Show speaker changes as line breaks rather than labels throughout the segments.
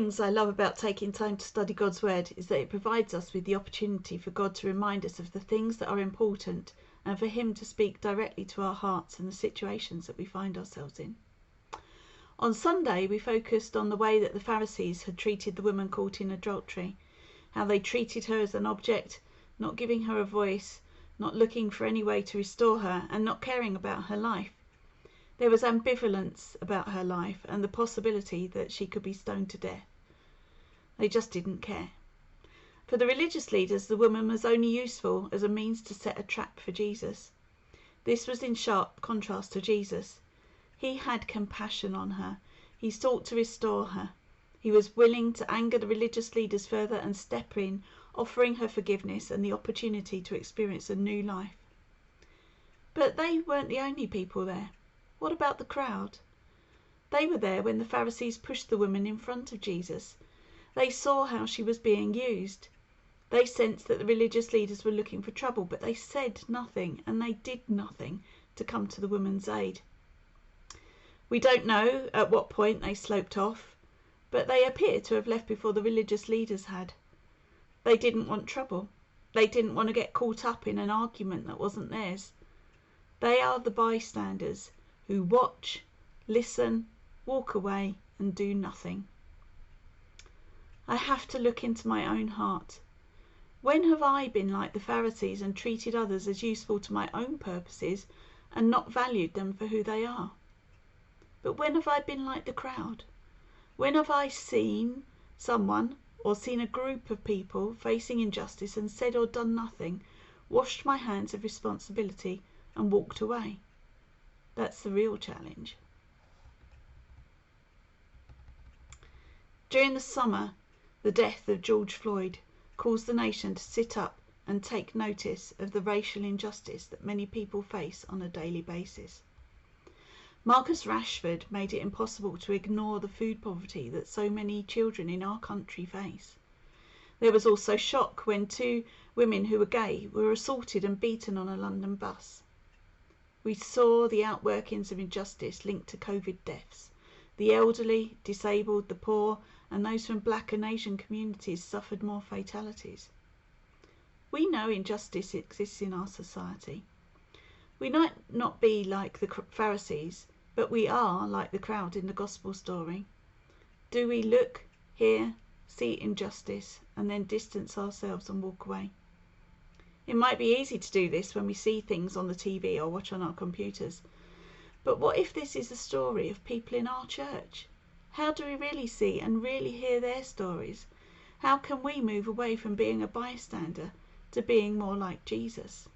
things I love about taking time to study God's Word is that it provides us with the opportunity for God to remind us of the things that are important and for Him to speak directly to our hearts and the situations that we find ourselves in. On Sunday, we focused on the way that the Pharisees had treated the woman caught in adultery, how they treated her as an object, not giving her a voice, not looking for any way to restore her, and not caring about her life. There was ambivalence about her life and the possibility that she could be stoned to death. They just didn't care. For the religious leaders, the woman was only useful as a means to set a trap for Jesus. This was in sharp contrast to Jesus. He had compassion on her. He sought to restore her. He was willing to anger the religious leaders further and step in, offering her forgiveness and the opportunity to experience a new life. But they weren't the only people there. What about the crowd? They were there when the Pharisees pushed the woman in front of Jesus. They saw how she was being used. They sensed that the religious leaders were looking for trouble, but they said nothing and they did nothing to come to the woman's aid. We don't know at what point they sloped off, but they appear to have left before the religious leaders had. They didn't want trouble. They didn't want to get caught up in an argument that wasn't theirs. They are the bystanders who watch, listen, walk away and do nothing. I have to look into my own heart. When have I been like the Pharisees and treated others as useful to my own purposes and not valued them for who they are? But when have I been like the crowd? When have I seen someone or seen a group of people facing injustice and said or done nothing, washed my hands of responsibility and walked away? That's the real challenge. During the summer, the death of George Floyd caused the nation to sit up and take notice of the racial injustice that many people face on a daily basis. Marcus Rashford made it impossible to ignore the food poverty that so many children in our country face. There was also shock when 2 women who were gay were assaulted and beaten on a London bus. We saw the outworkings of injustice linked to COVID deaths. The elderly, disabled, the poor, and those from Black and Asian communities suffered more fatalities. We know injustice exists in our society. We might not be like the Pharisees, but we are like the crowd in the gospel story. Do we look, hear, see injustice, and then distance ourselves and walk away? It might be easy to do this when we see things on the TV or watch on our computers. But what if this is a story of people in our church? How do we really see and really hear their stories? How can we move away from being a bystander to being more like Jesus?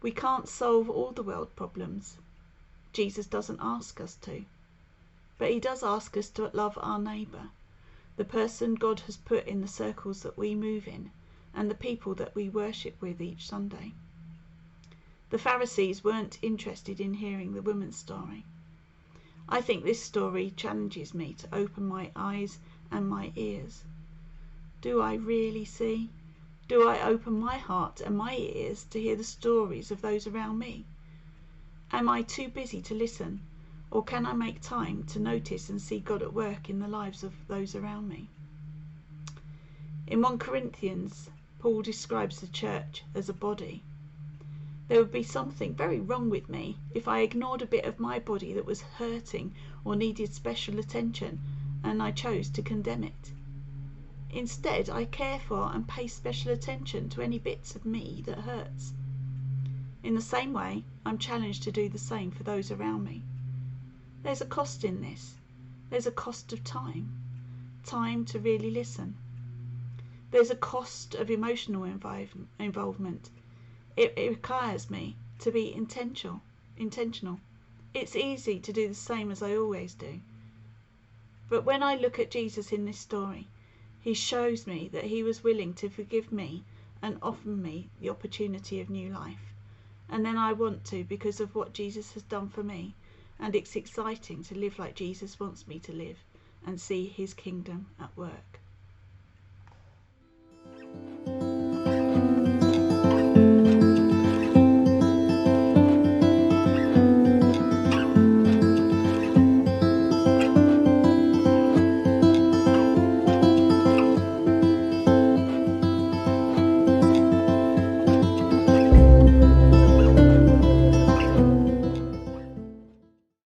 We can't solve all the world problems. Jesus doesn't ask us to. But he does ask us to love our neighbour, the person God has put in the circles that we move in, and the people that we worship with each Sunday. The Pharisees weren't interested in hearing the woman's story. I think this story challenges me to open my eyes and my ears. Do I really see? Do I open my heart and my ears to hear the stories of those around me? Am I too busy to listen, or can I make time to notice and see God at work in the lives of those around me? In 1 Corinthians, Paul describes the church as a body. There would be something very wrong with me if I ignored a bit of my body that was hurting or needed special attention and I chose to condemn it. Instead, I care for and pay special attention to any bits of me that hurts. In the same way, I'm challenged to do the same for those around me. There's a cost in this. There's a cost of time. Time to really listen. There's a cost of emotional involvement. It requires me to be intentional. It's easy to do the same as I always do. But when I look at Jesus in this story, he shows me that he was willing to forgive me and offer me the opportunity of new life. And then I want to because of what Jesus has done for me. And it's exciting to live like Jesus wants me to live and see his kingdom at work.